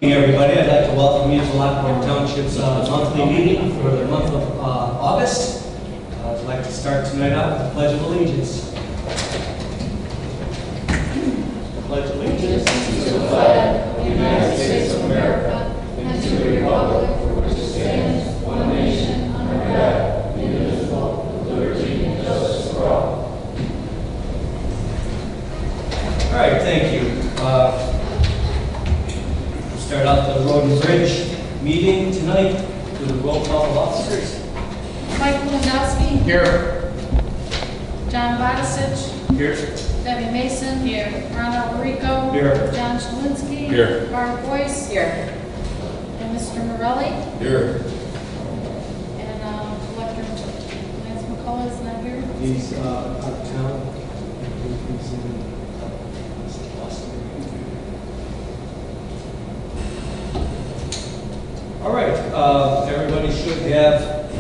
Hey everybody, I'd like to welcome you to Lockport Township's monthly meeting for the month of August. I'd like to start tonight out with the Pledge of Allegiance. Pledge allegiance to the flag of the United States of America and to the republic for which it stands, one nation, under God, indivisible, with liberty and justice for all. All right, thank you. Start out the Road and Bridge meeting tonight with a roll call of officers. Mike Lewandowski. Here. John Vodisich. Here. Debbie Mason. Here. Ron Alberico. Here. John Shalinski. Here. Barb Boyce. Here. And Mr. Morelli. Here. And Collector Lance McCullough is not here. He's out of town. He's in Boston. All right, everybody should have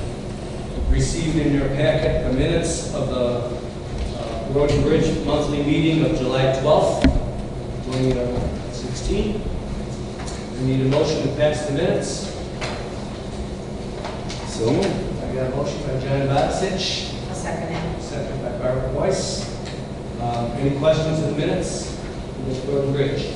received in your packet the minutes of the Road and Bridge monthly meeting of July 12th, 2016. We need a motion to pass the minutes. So moved. I got a motion by John Vodisich, I'll second it. second by Barbara Boyce. Any questions of the minutes of this Road and Bridge?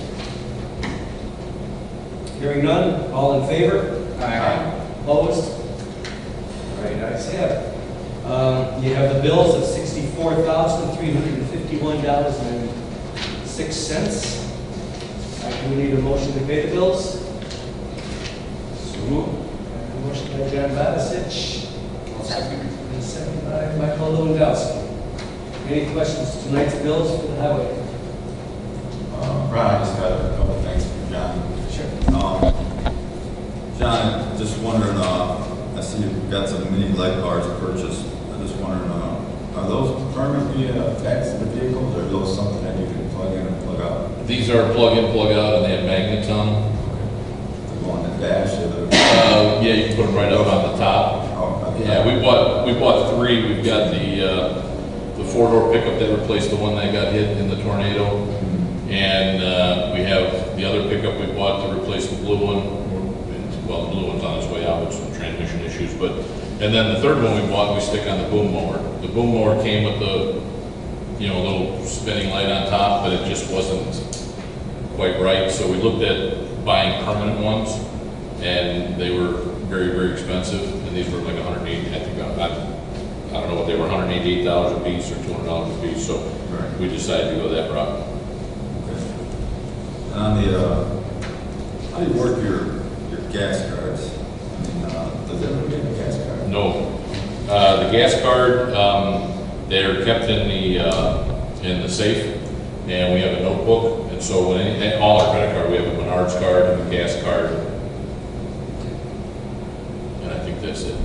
Hearing none, all in favor? Aye. Opposed? All right, ayes have it. You have the bills of $64,351.06. We need a motion to pay the bills. So moved. A motion by John Vodisich, I'll second. and second by Michael Lewandowski. Any questions to tonight's bills for the highway? Ron, I just got a couple things from John. Sure. John, just wondering, I see you've got some mini light bars purchased. I'm just wondering, are those permanently attached to the vehicles, or are those something that you can plug in and plug out? These are plug in, plug out, and they have magnets on them. To go on the dash or the... Yeah, you can put them right up on the top. Oh, okay. Yeah, we bought three. We've got the four-door pickup that replaced the one that got hit in the tornado, and we have the other pickup we bought to replace the blue one. Well, the blue one's on its way out with some transmission issues, and then the third one we bought, we stick on the boom mower. The boom mower came with the, little spinning light on top, but it just wasn't quite right. So we looked at buying permanent ones, and they were very, very expensive. And these were like $180. I think I don't know what they were, $188 a piece or $200 a piece. So Right. we decided to go that route. Okay. And on the, how do you work your gas cards? I mean, does everyone get a gas card? No, the gas card, they're kept in the safe, and we have a notebook. And so when all our credit card, we have a Menards card and a gas card, and I think that's it.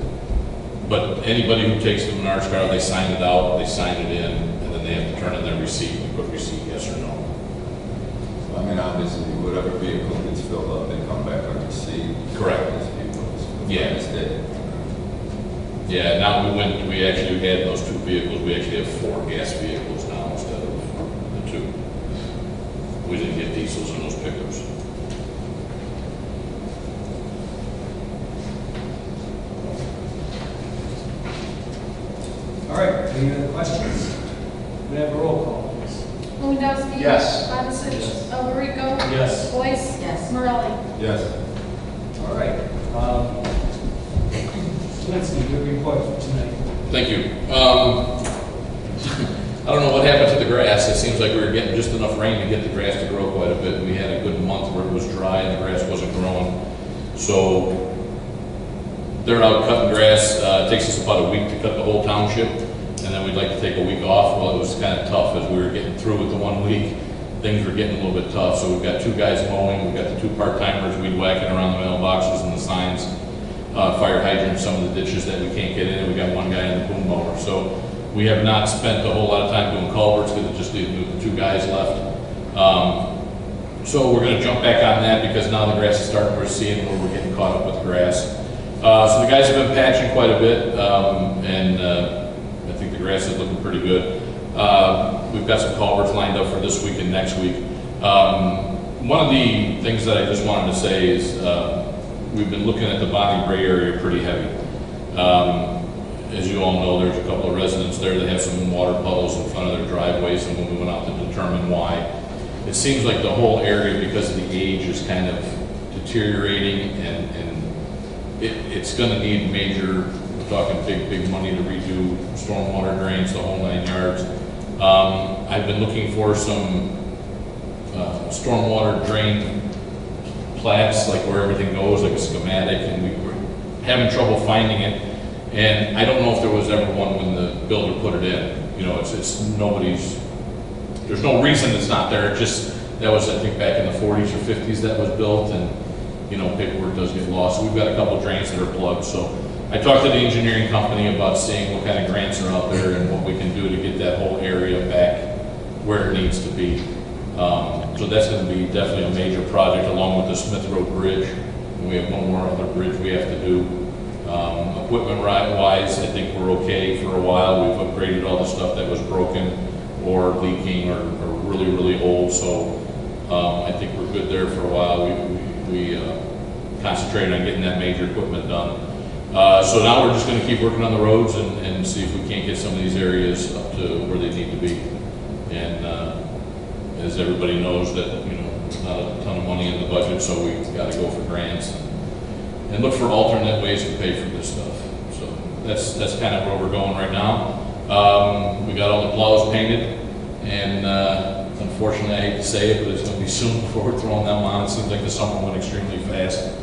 But anybody who takes the Menards card, they sign it out, they sign it in, and then they have to turn in their receipt and put receipt yes or no. So, I mean, obviously, whatever vehicle gets filled up, they come back with a receipt. Correct. This vehicle's Yeah. dead. Yeah, now we actually had those two vehicles. We actually have 4 gas vehicles now instead of the 2. We didn't get diesels in those pickups. All right, any other questions? We have a roll call, please. Lewandowski. Yes. Vodisich. Yes. Alberico. Yes. Boyce. Yes. Morelli. Yes. All right. Shalinski, your report for tonight. Thank you. I don't know what happened to the grass. It seems like we were getting just enough rain to get the grass to grow quite a bit. We had a good month where it was dry and the grass wasn't growing. So they're out cutting grass. It takes us about a week to cut the whole township, and then we'd like to take a week off. Well, it was kind of tough as we were getting through with the 1 week. Things were getting a little bit tough. So we've got 2 guys mowing. We've got the 2 part-timers weed whacking around the mailboxes and the signs, fire hydrants, some of the ditches that we can't get in, and we got 1 guy in the boom mower. So we have not spent a whole lot of time doing culverts because it just leaves the 2 guys left. So we're going to jump back on that because now the grass is starting to recede and we're getting caught up with the grass. So the guys have been patching quite a bit, and I think the grass is looking pretty good. We've got some culverts lined up for this week and next week. One of the things that I just wanted to say is we've been looking at the Bonnie Bray area pretty heavy. As you all know, there's a couple of residents there that have some water puddles in front of their driveways, and when we went out to determine why, it seems like the whole area, because of the age, is kind of deteriorating, and it's going to need major, we're talking big money to redo stormwater drains, the whole 9 yards. I've been looking for some stormwater drain plats, like where everything goes, like a schematic, and we were having trouble finding it. And I don't know if there was ever one when the builder put it in. You know, it's nobody's, there's no reason it's not there. It just, that was, I think, back in the 40s or 50s that was built, and, you know, paperwork does get lost. So we've got a couple of drains that are plugged. So I talked to the engineering company about seeing what kind of grants are out there and what we can do to get that whole area back where it needs to be. So that's going to be definitely a major project, along with the Smith Road Bridge. And we have one more other bridge we have to do. Equipment-wise, I think we're okay for a while. We've upgraded all the stuff that was broken or leaking or really old. So I think we're good there for a while. We concentrated on getting that major equipment done. So now we're just going to keep working on the roads and see if we can't get some of these areas up to where they need to be. And as everybody knows, that, you know, there's not a ton of money in the budget, so we've got to go for grants and look for alternate ways to pay for this stuff. So that's kind of where we're going right now. We got all the plows painted, and unfortunately, I hate to say it, but it's going to be soon before we're throwing them on. It seems like the summer went extremely fast.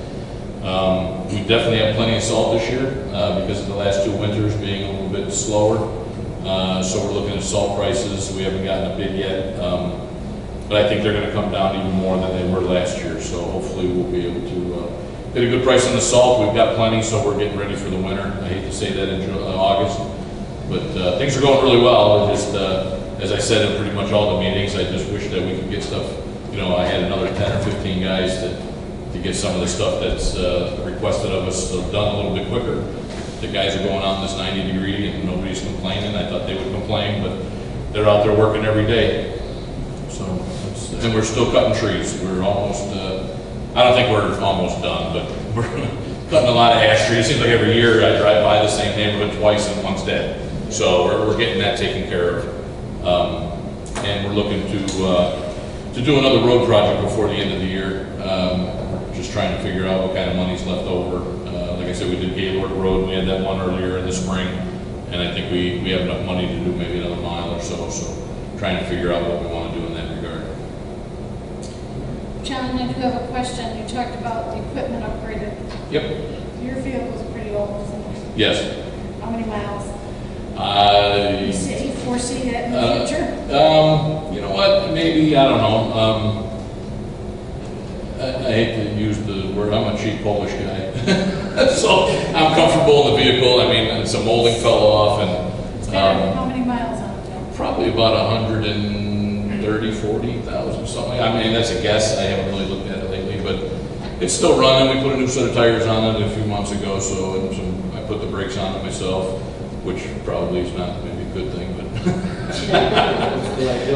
We definitely have plenty of salt this year because of the last 2 winters being a little bit slower. So we're looking at salt prices. We haven't gotten a bid yet, but I think they're going to come down even more than they were last year. So hopefully we'll be able to get a good price on the salt. We've got plenty, so we're getting ready for the winter. I hate to say that in August, but things are going really well. Just as I said in pretty much all the meetings, I just wish that we could get stuff. You know, I had another 10 or 15 guys to get some of the stuff that's requested of us done a little bit quicker. The guys are going out in this 90-degree and nobody's complaining. I thought they would complain, but they're out there working every day. So, and we're still cutting trees. We're almost, I don't think we're almost done, but we're cutting a lot of ash trees. It seems like every year I drive by the same neighborhood twice and one's dead. So we're getting that taken care of. And we're looking to do another road project before the end of the year. Just trying to figure out what kind of money's left over. Like I said, we did Gaylord Road. We had that one earlier in the spring, and I think we have enough money to do maybe another mile or so. So trying to figure out what we want to do in that regard. John, I do have a question. You talked about the equipment upgraded. Yep. Your vehicle's pretty old, isn't it? Yes. How many miles? You foresee that in the future? You know what? Maybe, I don't know. I hate to use the word, I'm a cheap Polish guy. So I'm comfortable in the vehicle. I mean, some molding fell off, and How many miles on it? probably about 130, 40,000, something. I mean, that's a guess. I haven't really looked at it lately, but it's still running. We put a new set of tires on it a few months ago, so I put the brakes on it myself, which probably is not maybe a good thing, but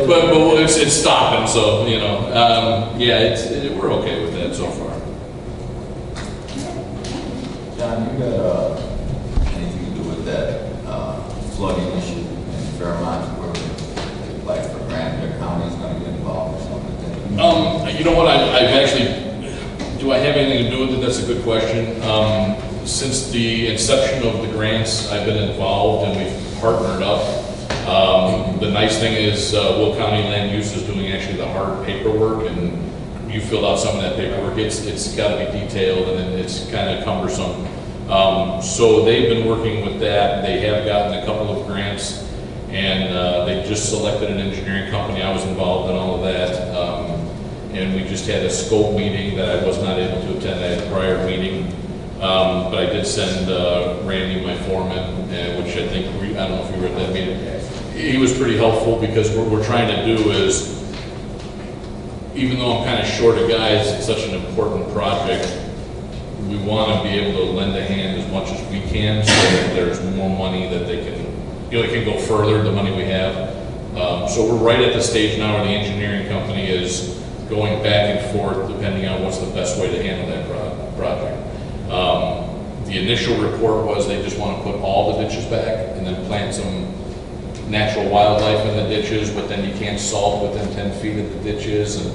but it's stopping. So you know, yeah, we're okay with that so far. John, you got anything to do with that flooding issue in Fairmont, where like for grant, the county's going to get involved or something like that? You know what? I've actually, do I have anything to do with it? That's a good question. Since the inception of the grants, I've been involved and we've partnered up. The nice thing is Will County Land Use is doing actually the hard paperwork, and you filled out some of that paperwork. It's got to be detailed, and it's kind of cumbersome. So they've been working with that. They have gotten a couple of grants, and they just selected an engineering company. I was involved in all of that. And we just had a scope meeting that I was not able to attend. I had a prior meeting. But I did send Randy, my foreman, which I think, I don't know if you were at that meeting. He was pretty helpful, because what we're trying to do is, even though I'm kind of short of guys, it's such an important project, we want to be able to lend a hand as much as we can, so that there's more money that they can, you know, it can go further, the money we have. So we're right at the stage now where the engineering company is going back and forth depending on what's the best way to handle that project. The initial report was they just want to put all the ditches back and then plant some natural wildlife in the ditches, but then you can't salt within 10 feet of the ditches. And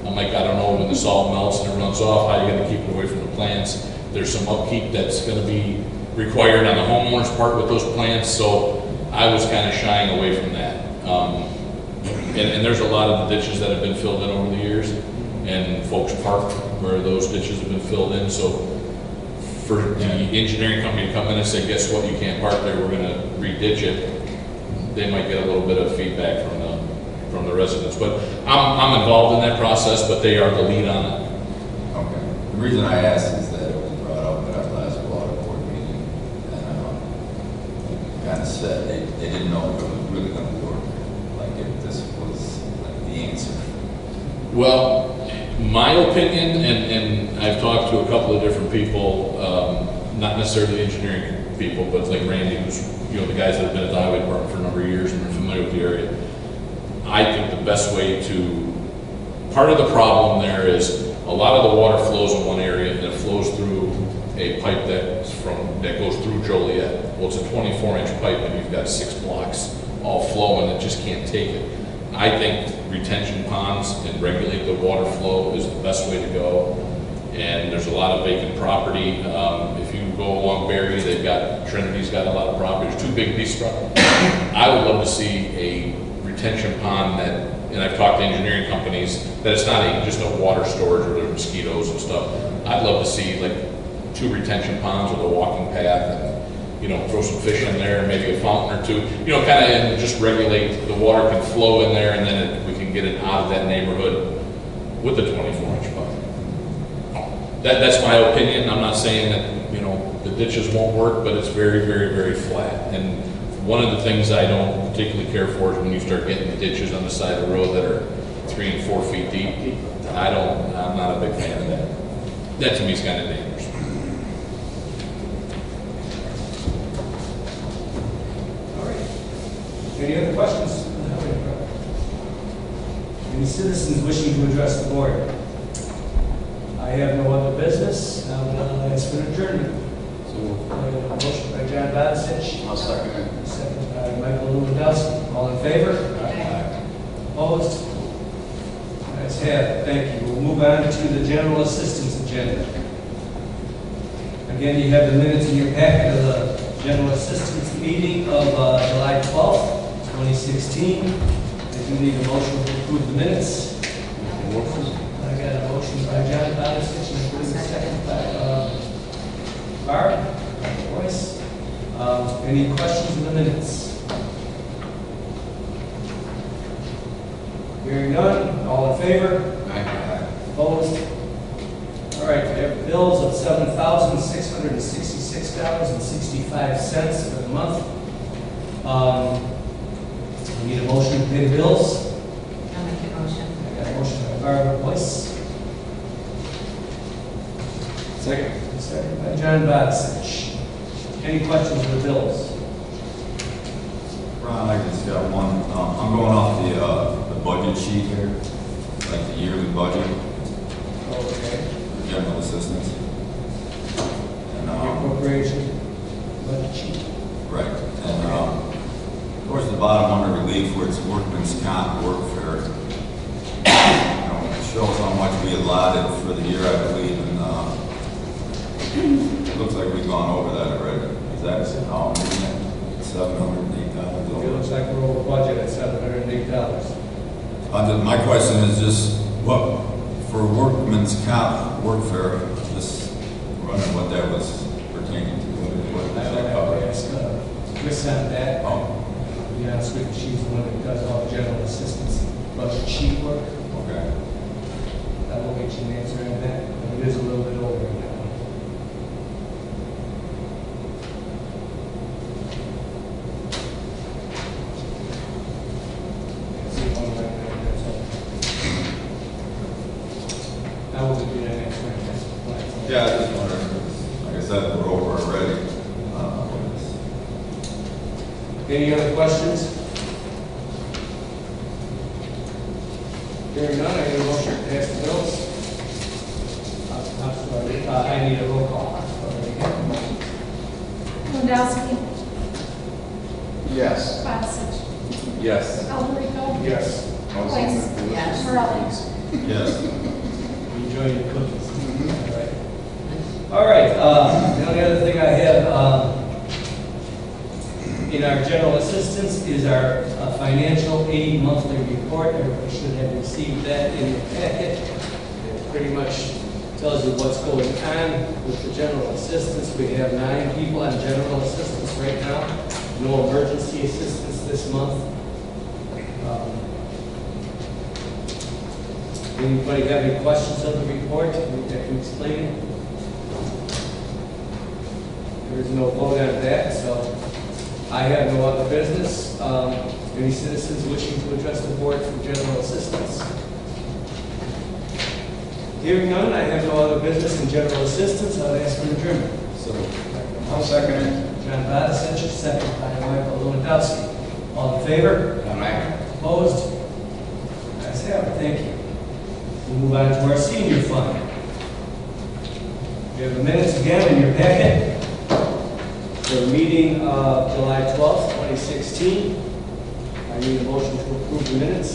I'm like, I don't know, when the salt melts and it runs off, how are you going to keep it away from the plants? There's some upkeep that's going to be required on the homeowner's part with those plants, so I was kind of shying away from that. And there's a lot of the ditches that have been filled in over the years, and folks park where those ditches have been filled in, so for the engineering company to come in and say, guess what, you can't park there, we're going to re-ditch it, they might get a little bit of feedback from the residents. But I'm involved in that process, but they are the lead on it. Okay. The reason I asked is that it was brought up at our last water board meeting, and kind of said they didn't know if it was really going to work, like if this was like the answer. Well, my opinion, and I've talked to a couple of different people, not necessarily engineering people, but like Randy, who's, you know, the guys that have been at the highway department for a number of years and are familiar with the area. I think the best way part of the problem there is a lot of the water flows in one area and it flows through a pipe that goes through Joliet. Well, it's a 24-inch pipe and you've got 6 blocks all flowing that just can't take it. I think retention ponds and regulate the water flow is the best way to go. And there's a lot of vacant property. If you go along Berry, Trinity's got a lot of property. There's 2 big pieces of property. I would love to see a retention pond and I've talked to engineering companies, that it's not just a water storage where there are mosquitoes and stuff. I'd love to see like 2 retention ponds with a walking path and, you know, throw some fish in there, maybe a fountain or 2, you know, kind of, and just regulate, the water can flow in there and then we can get it out of that neighborhood with the 24-inch pipe. That's my opinion. I'm not saying that, you know, the ditches won't work, but it's very, very, very flat. And one of the things I don't particularly care for is when you start getting the ditches on the side of the road that are 3 and 4 feet deep. I'm not a big fan of that. That to me is kind of dangerous. All right. Any other questions? Any citizens wishing to address the board? I have no other business. I will ask for an adjournment. Motion by John Badisich. I'll second it. Second by Michael Lewandowski. All in favor? Aye. Opposed? Ayes have it. Thank you. We'll move on to the general assistance agenda. Again, you have the minutes in your packet of the general assistance meeting of July 12th, 2016. If you need a motion to approve the minutes. I got a motion by John Badisich and a second by Barb. Voice. Any questions in the minutes? Hearing none, all in favor? Aye. Opposed? All right, we have bills of $7,666.65 for the month. We need a motion to pay the bills. I'll make a motion. I got a motion by Barbara Boyce, Second. second by John Badisich. Any questions on the bills? Ron, I just got one. I'm going off the budget sheet here, like the yearly budget Okay. for general assistance. And, Appropriation, budget sheet. right. And towards the bottom under relief where it's workman's comp workfare, it shows how much we allotted for the year, I believe, and it looks like we've gone over that already. Is that $708 It over? looks like we're over budget at $708. My question is just, what, for workman's comp workfare, just wondering what that was pertaining to. What I does would that have cover? to ask Chris on that. Oh, To be honest with you, she's the one that does all the general assistance budget sheet work. okay. I will get you an answer on that, but it is a little bit over now. I will give you that answer. Yeah, I just wondered, like I said, we're over already. Any other questions? Hearing none, I get a motion to pass I need a roll call. Lewandowski. Yes. Patsich. Yes. Alberico. Yes. Weiss. Yes. Morales. Yes. Enjoy your cookies. All right, the only other thing I have in our general assistance is our financial aid monthly report. Everybody should have received that in your packet. It pretty much tells you what's going on with the general assistance. We have 9 people on general assistance right now. No emergency assistance this month. Anybody have any questions on the report? I can explain it. There is no vote on that, so I have no other business. Any citizens wishing to address the board for general assistance? Hearing none, I have no other business in general assistance. I'll ask for adjournment. So, I'll second it. John Badisich, second by Michael Lewandowski. All in favor? Aye. Opposed? Ayes have it. Thank you. We'll move on to our senior fund. We have the minutes again in your packet. The meeting of July 12th, 2016. I need a motion to approve the minutes.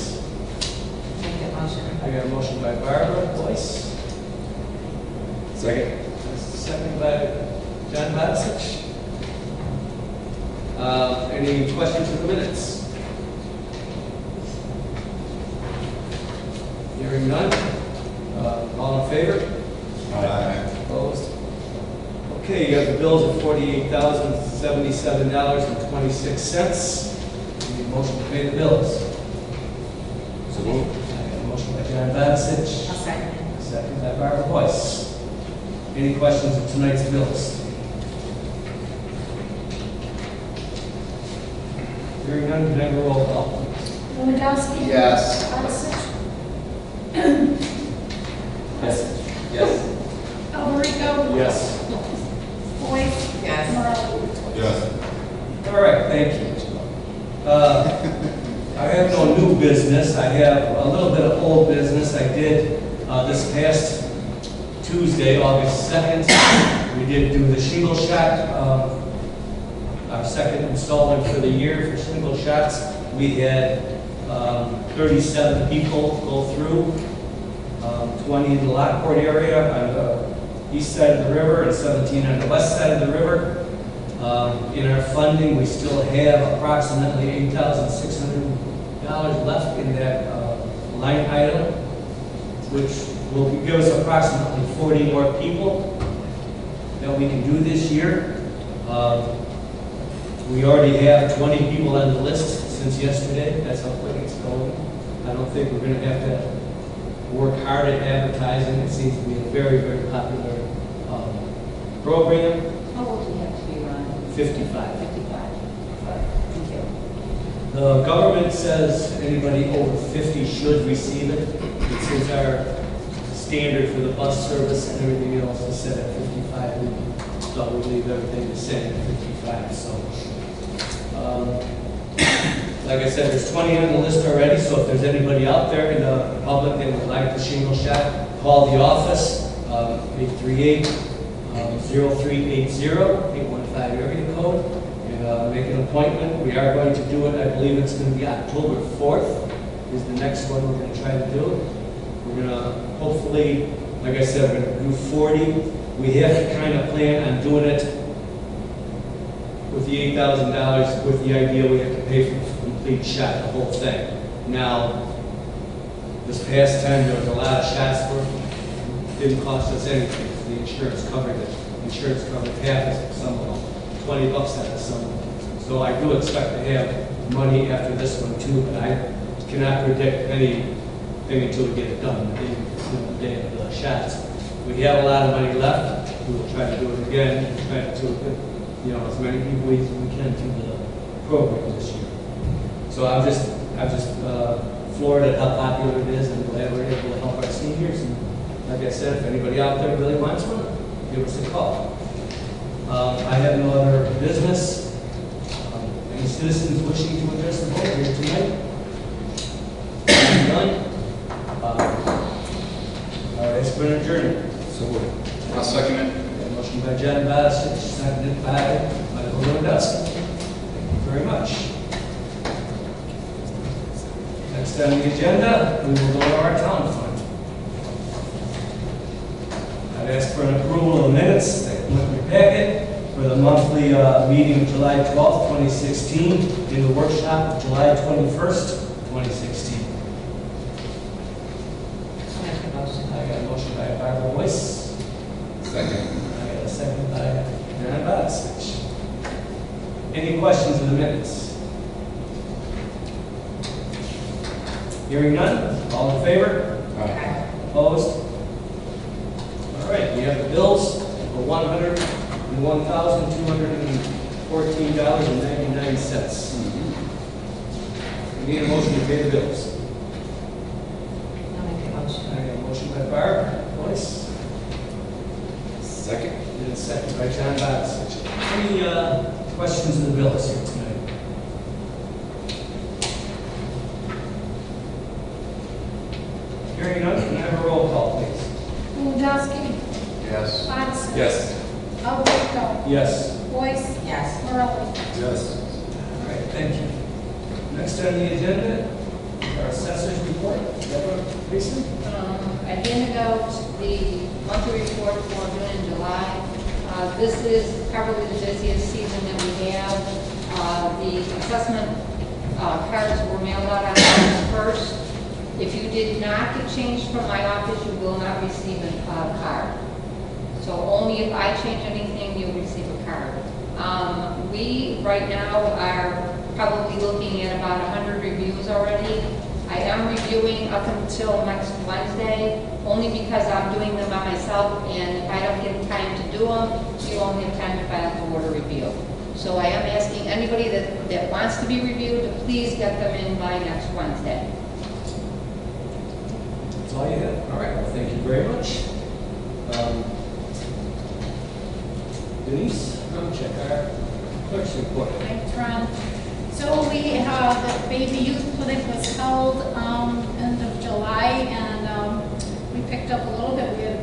Make that motion. I got a motion by Barbara Boyce, Second. second by John Badisich. Any questions of the minutes? Hearing none. All in favor? Aye. Opposed? Okay, you have the bills of $48,077.26. Need a motion to pay the bills. So moved. I have a motion by John Badisich, I'll second it. second by Barbara Boyce. Any questions of tonight's bills? Hearing none, can I have a roll call, please? Lewandowski. Yes. Patsich. Yes. Yes. Alberico. Yes. Weiss. Yes. Morales. Yes. All right, thank you. I have no new business. I have a little bit of old business. I did this past Tuesday, August 2nd, we did do the shingle shot, our second installment for the year for shingle shots. We had 37 people go through, 20 in the Lockport area on the east side of the river and 17 on the west side of the river. In our funding, we still have approximately $8,600 left in that line item, which will give us approximately 40 more people that we can do this year. We already have 20 people on the list since yesterday. That's how quick it's going. I don't think we're going to have to work hard at advertising. It seems to be a very, very popular program. How old do you have to be, Ron? 55. 55. Thank you. The government says anybody over 50 should receive it. Since our standard for the bus service and everything else is set at 55, we thought we'd leave everything the same at 55. So, like I said, there's 20 on the list already. So if there's anybody out there in the public that would like the shingle shot, call the office, 838-0380, 815 area code, and make an appointment. We are going to do it, I believe it's going to be October 4th is the next one we're going to try to do. We're going to hopefully, like I said, we're going to do 40. We have to kind of plan on doing it with the $8,000 with the idea we have to pay for the complete shot, the whole thing. Now, this past time there was a lot of shots where it didn't cost us anything. The insurance covered it. Insurance covered half of some of them, $20 out of some of them. So I do expect to have money after this one too, but I cannot predict anything until we get it done, the day of the shots. We have a lot of money left. We will try to do it again, try to do as many people as we can through the program this year. So I'm just floored at how popular it is and glad we're able to help our seniors. And like I said, if anybody out there really wants one, give us a call. I have no other business. Any citizens wishing to address the board here tonight? None? All right, it's been adjourned. So moved. I'll second it. Motion by John Bassett, seconded by Michael Lewandowski. Thank you very much. Next on the agenda, we will go to our town fund. I'd ask for an approval of the minutes that come with your packet for the monthly meeting of July 12th, 2016, in the workshop of July 21st, 2016. I got a motion by Barbara Boyce. Second. I got a second by John Bassett. Any questions of the minutes? Hearing none, all in favor? Aye. Opposed? All right, we have the bills for $101,214.99. We need a motion to pay the bills. I'll make a motion. I got a motion by Barb Boyce, Second. and a second by John Bassett. Any questions of the bills here tonight? Hearing none, can I have a roll call, please? Lewandowski, Yes. Hodgson. Yes. Alberto, Yes. Boyce. Yes. Morelli. Yes. All right, thank you. Next on the agenda, our assessor's report. Deborah Mason? I handed out the monthly report for June and July. This is probably the busiest season that we have. The assessment cards were mailed out on August 1st. If you did not get changed from my office, you will not receive a card. So only if I change anything, you'll receive a card. We, right now, are probably looking at about 100 reviews already. I am reviewing up until next Wednesday, only because I'm doing them by myself, and if I don't get time to do them, you won't have time to file for order review. So I am asking anybody that wants to be reviewed to please get them in by next Wednesday. That's all you have? All right, well, thank you very much. Denise, check our clerk's report. Thanks, Ron. So we have, the baby youth clinic was held end of July, and we picked up a little bit. We had a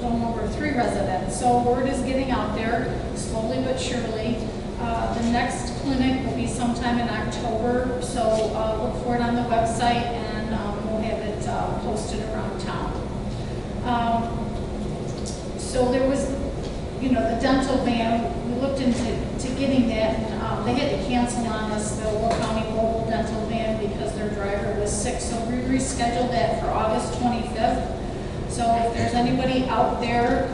total over 3 residents. So word is getting out there, slowly but surely. The next clinic will be sometime in October, so look for it on the website, and we'll have it posted around town. So there was, the dental van, we looked into getting that, and they had to cancel on us, the Will County Mobile Dental Van, because their driver was sick, so we rescheduled that for August 25th. So if there's anybody out there,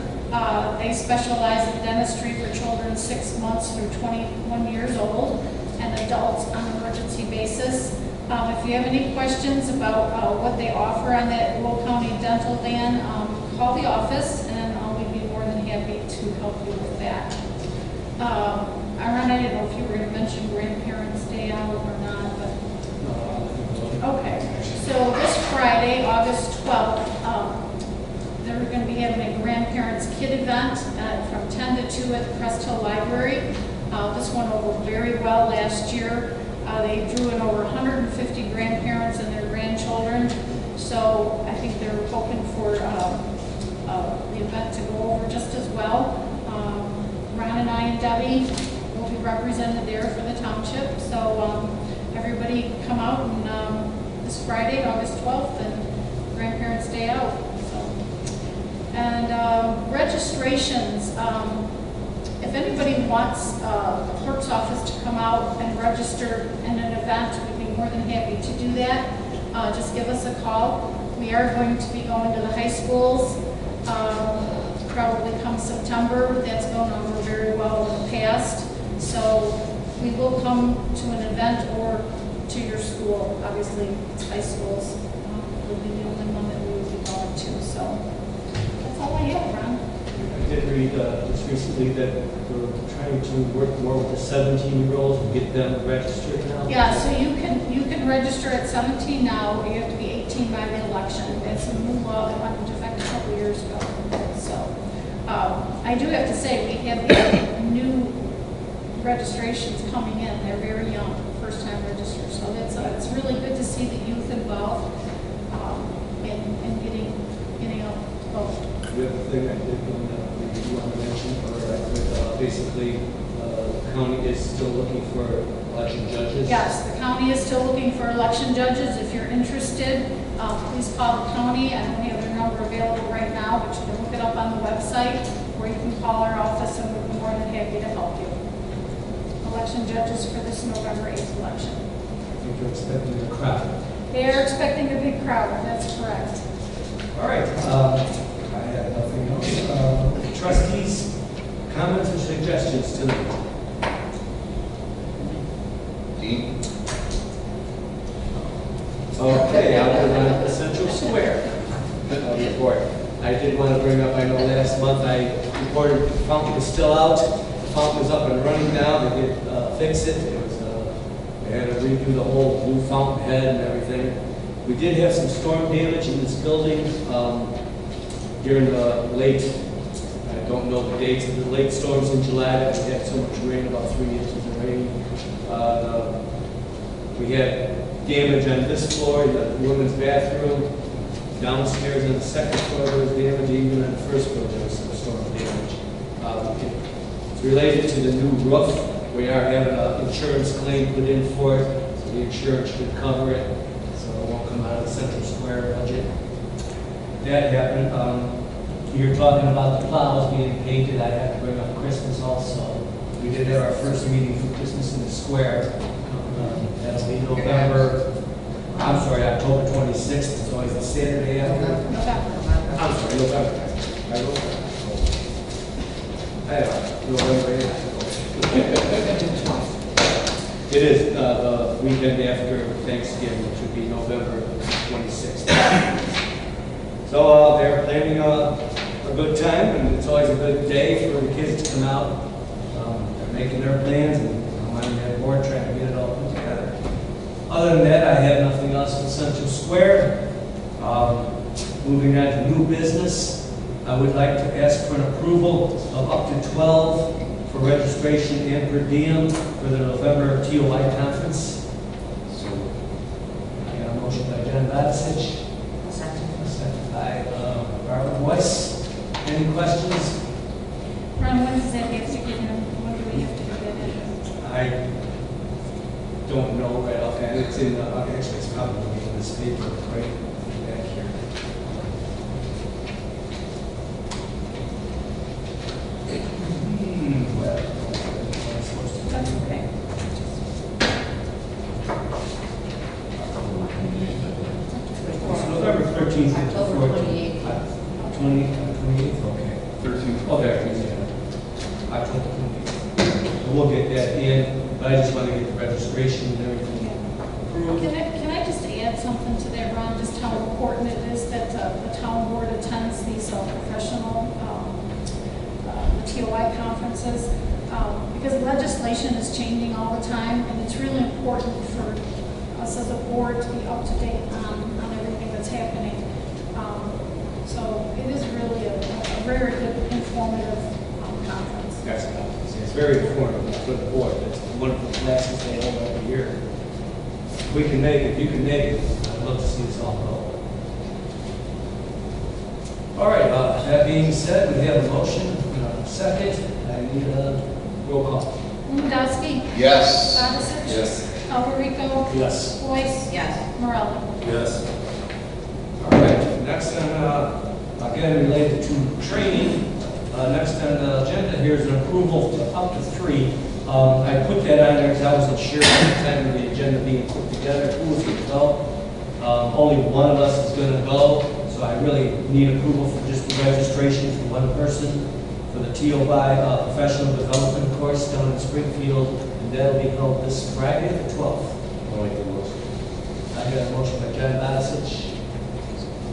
they specialize in dentistry for children 6 months through 21 years old, and adults on an emergency basis. If you have any questions about what they offer on that Will County Dental Van, call the office, and we'd be more than happy to help you with that. Aaron, I didn't know if you were going to mention Grandparents' Day out or not, but okay. So this Friday, August 12th, they're going to be having a Grandparents' Kid event from 10 to 2 at the Crest Hill Library. This went over very well last year. They drew in over 150 grandparents and their grandchildren. So I think they're hoping for the event to go over just as well. Ron and I and Debbie will be represented there for the township. So everybody come out and this Friday, August 12th, and Grandparents' Day out. And registrations, if anybody wants the clerk's office to come out and register in an event, we'd be more than happy to do that. Just give us a call. We are going to be going to the high schools probably come September. That's gone over very well in the past. So we will come to an event or to your school. Obviously, it's high schools. Would be the only one that we would be going to. So that's all I have, Ron. I did read just recently that we're trying to work more with the 17-year-olds and get them registered now. Yeah, so you can register at 17 now. You have to be 18 by the election. That's a new law that went into effect a couple years ago. So I do have to say we have the new registrations coming in. They're very young, first-time registered. So it's really good to see the youth involved in getting out to vote. the other thing I did want to mention, or I could, basically, the county is still looking for election judges. Yes, the county is still looking for election judges. If you're interested, please call the county. I don't have their number available right now, but you can look it up on the website, or you can call our office and we'll be more than happy to help you. Election judges for this November 8th election. I think you're expecting a crowd. They are expecting a big crowd, that's correct. All right, I have nothing else. Trustees, comments or suggestions tonight? Dean? Okay, I'll go on to Central Square. Report. I did want to bring up, I know last month I reported the fountain was still out. The fountain was up and running now. They did fix it. It was, they had to redo the whole new fountain head and everything. We did have some storm damage in this building during the late, I don't know the dates of the late storms in July, but we had so much rain, about 3 inches of rain. We had damage on this floor, in the women's bathroom. Downstairs on the second floor, there was damage. Even on the first floor, there was some storm damage. It's related to the new roof. We are having an insurance claim put in for it, so the insurance should cover it. So it won't come out of the Central Square budget. That happened. You're talking about the plows being painted. I have to bring up Christmas also. We did have our first meeting for Christmas in the square. That'll be October 26th. It's always the Saturday after. I'm sorry, November. November 8th. It is the weekend after Thanksgiving, which would be November 26th. So they're planning a good time, and it's always a good day for the kids to come out. They're making their plans, and I'm at board trying to get it all put together. Other than that, I have nothing else in Central Square. Moving on to new business, I would like to ask for an approval of up to 12 for registration and per diem for the November TOI conference. So, I got a motion by John Badisich. Second by Barbara Boyce. Any questions? Ron, when does that have to get in? When do we have to get that in? I don't know right offhand. It's in, actually, it's probably in this paper, right back here. Well, That's okay. it's November 13th. October 28th. 28th, okay. 13th. Oh, there it is, yeah. October 28th. So we'll get that in, but I just want to get the registration and everything approved. Can I just add something to that, Ron, just how important it is that the town board attends these professional, the TOI conferences, because legislation is changing all the time, and it's really important for us as a board to be up to date on everything that's happening. So it is really a very good, informative conference. That's what I was gonna say. It's very informative for the board. It's one of the classes they hold every year. If we can make it, you can make it. I'd love to see this all go. All right, that being said, we have a motion, second. I need a roll call. Lewandowski. Yes. Badisich. Yes. Alberico. Yes. Boyce. Yes. Morelli. Yes. All right, next on, again, related to training, next on the agenda here is an approval to up to 3. I put that on there because I wasn't sure at the time of the agenda being put together who was going to go. Only one of us is going to go, so I really need approval for just the registration for one person for the TOI Professional Development course down in Springfield, and that'll be held this Friday, the 12th. I'll make the motion. I got a motion by John Badisich.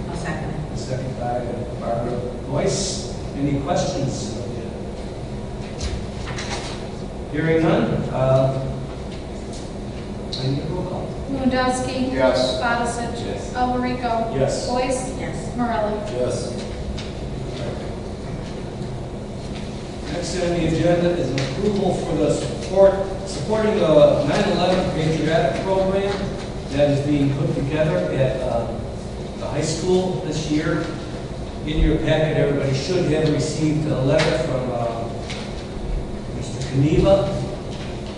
I'll second it. Second by Barbara Boyce. Any questions? Hearing none, I need a roll call. Lewandowski. Yes. Badisich. Yes. Alberico. Yes. Boyce. Yes. Morelli. Yes. Next on the agenda is an approval for the supporting the 9/11 Patriotic Program that is being put together at the high school this year. In your packet, everybody should have received a letter from Mr. Kneva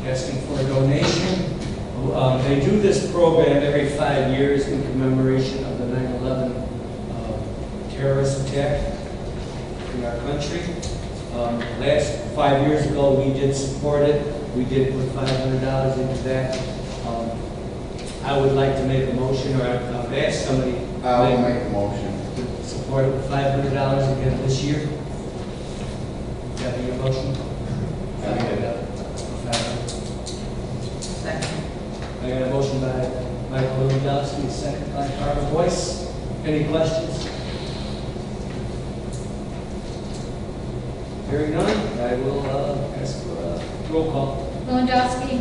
asking for a donation. They do this program every 5 years in commemoration of the 9/11 terrorist attack in our country. Last 5 years ago, we did support it. We did put $500 into that. I would like to make a motion, or I've asked somebody I will make a motion. to support it with $500 again this year. That be your motion? $500. Second. I got a motion by Michael Lewandowski, a second by Barbara Boyce. Any questions? Hearing none, I will ask for a roll call. Lewandowski,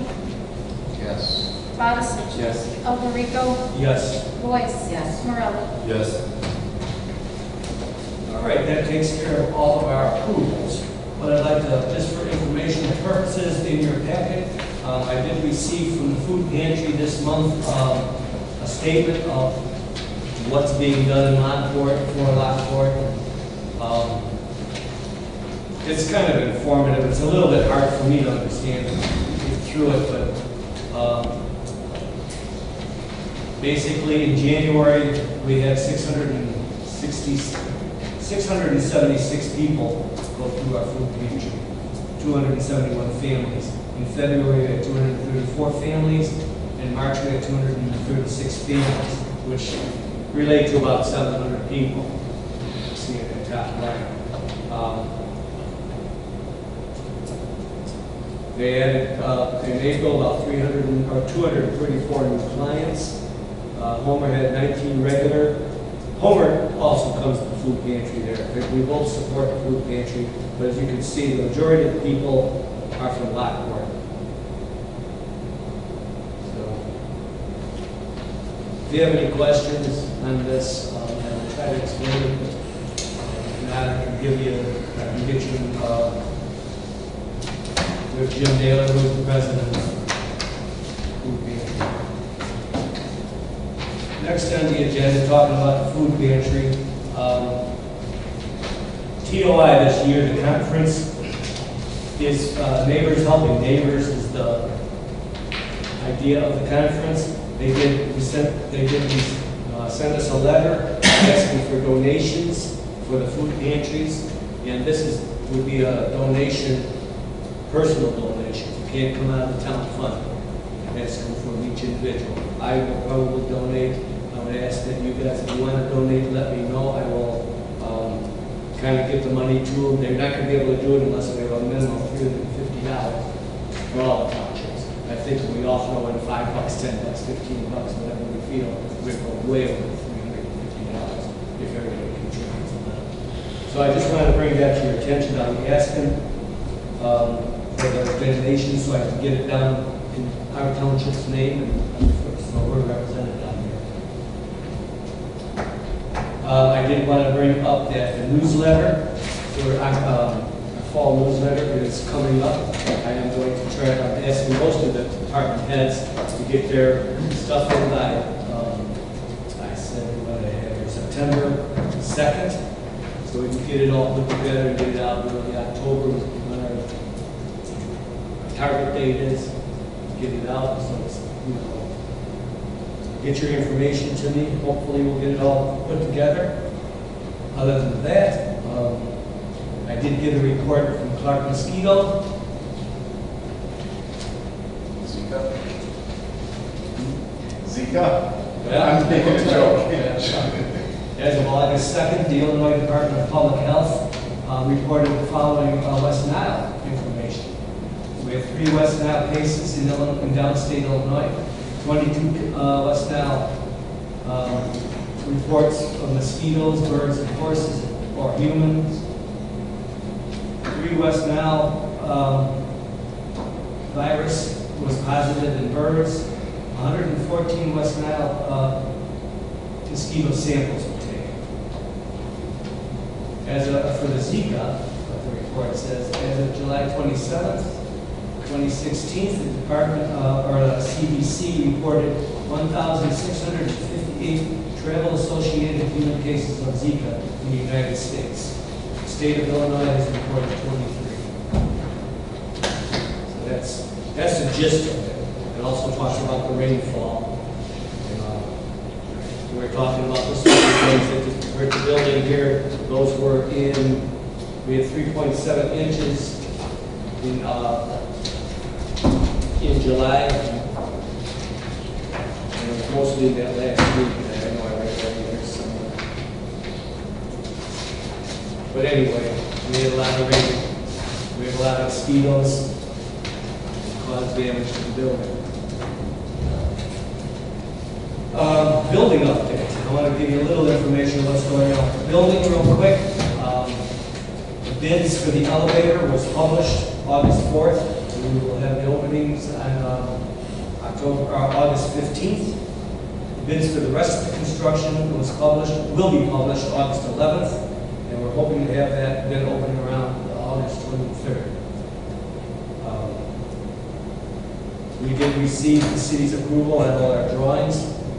Yes. Bodisich. Yes. Alberico, Yes. Boyce. Yes. Morelli. Yes. All right, that takes care of all of our approvals. But I'd like to, just for information purposes, in your packet, I did receive from the food pantry this month a statement of what's being done in Lockport, for Lockport. It's kind of informative. It's a little bit hard for me to understand and get through it, but basically in January we had 676 people go through our food pantry, 271 families. In February we had 234 families. In March we had 236 families, which relate to about 700 people. See at the top line. They added in April about 234 new clients. Homer had 19 regular. Homer also comes to the food pantry there. We both support the food pantry, but as you can see, the majority of the people are from Lockport. So, if you have any questions on this, I'll try to explain it. If not, I can get you with Jim Naylor, who is the president of the food pantry. Next on the agenda, talking about the food pantry. TOI this year, the conference is Neighbors Helping Neighbors is the idea of the conference. They sent us a letter asking for donations for the food pantries, and this would be a donation. Personal donations. You can't come out of the town fund. It has to come from each individual. I will probably donate. I would ask that you guys, if you want to donate, let me know. I will kind of give the money to them. They're not going to be able to do it unless they have a minimum of $350 for all the townships. I think we all throw in $5, $10, $15, whatever we feel, we go way over $350 if everybody contributes to that. So I just wanted to bring that to your attention. I'll be asking for the donation so I can get it down in our township's name, and so we're represented down here. I did want to bring up that the newsletter, our fall newsletter is coming up. I am going to try, I'm asking most of the department heads to get their stuff in by, I said what I have here, September 2nd, so we can get it all put together and get it out in early October. Target date is, get it out, so it's, get your information to me. Hopefully we'll get it all put together. Other than that, I did get a report from Clark Mosquito. Zika? Yeah. I'm making a joke. As of August 2nd, the Illinois Department of Public Health reported the following West Nile information. We have 3 West Nile cases in downstate Illinois, 22 West Nile reports of mosquitoes, birds, and horses, or humans. 3 West Nile virus was positive in birds. 114 West Nile mosquito samples were taken. For the Zika, what the report says, as of July 27th, 2016, the department, or the CDC reported 1,658 travel-associated human cases of Zika in the United States. The state of Illinois has reported 23. So that's the gist of it. It also talks about the rainfall. We're talking about the things that we're at the building here. Those were we had 3.7 inches in July. And it was mostly that last week. I know I write that in there somewhere. But anyway, we had a lot of rain. We had a lot of mosquitoes. Caused damage to the building. Building update. I want to give you a little information on what's going on with the building real quick. The bids for the elevator was published August 4th. We will have the openings on August 15th. The bids for the rest of the construction will be published August 11th, and we're hoping to have that bid opening around August 23rd. We did receive the city's approval on all our drawings,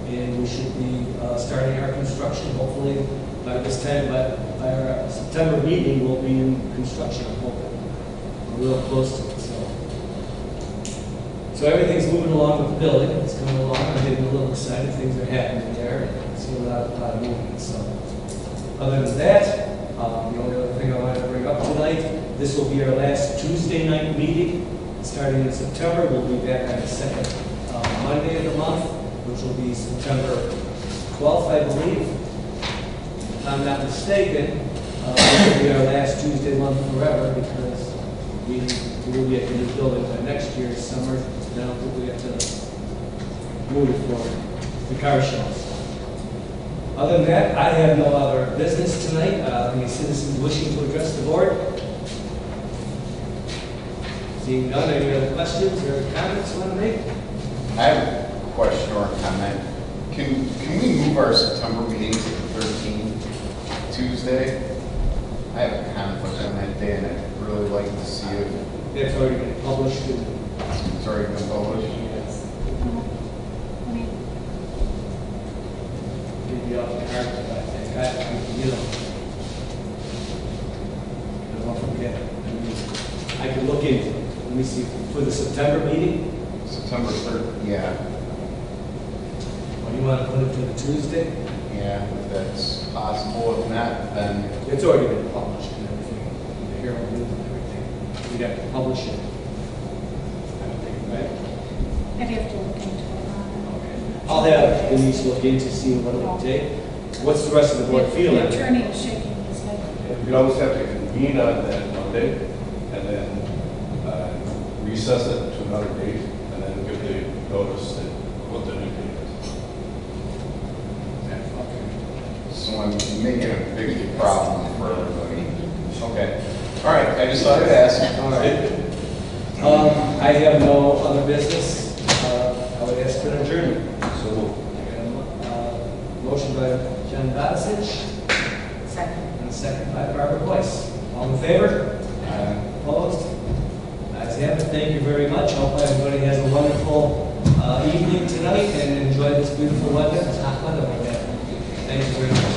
and we should be starting our construction hopefully by this time. But by our September meeting, we'll be in construction, I'm hoping. We're real close to it. So everything's moving along with the building. It's coming along. I'm getting a little excited. Things are happening there, and see a lot of movement. So other than that, the only other thing I wanted to bring up tonight, this will be our last Tuesday night meeting. Starting in September, we'll be back on the second Monday of the month, which will be September 12th, I believe. If I'm not mistaken, this will be our last Tuesday month forever because we will be at the new building by next year's summer. Then we have to move it for the car shows. Other than that, I have no other business tonight. Any citizens wishing to address the board? Seeing none, any other questions or comments you want to make? I have a question or a comment. Can we move our September meeting to the 13th Tuesday? I have a conflict on that day, and I'd really like to see it. It's already been published. It's already been published. Yes. I mean, It'd be off the card, but I think I won't forget. I can look into it. Let me see, for the September meeting, September 3rd, yeah. or you want to put it for the Tuesday? Yeah, if that's possible. If not, then It's already been published and everything, in the Herald News and everything. We'd have to publish it. I don't think, right? I'd have to look into it. Okay. I'll have Denise look into see what it would take. What's the rest of the board feel? The attorney is shaking his head. We'd always have to convene on that Monday and then recess it to another date and then give the notice that what the new date is. so I'm making a big problem for everybody. Okay. All right. I just thought I'd ask. All right. I have no other business. I would ask for an adjournment. So Motion by Jen Badisich. Second. And a second by Barbara Boyce. All in favor? Opposed? Ayes have it. Thank you very much. Hope everybody has a wonderful evening tonight and enjoy this beautiful weather. It's hot weather like that. Thank you very much.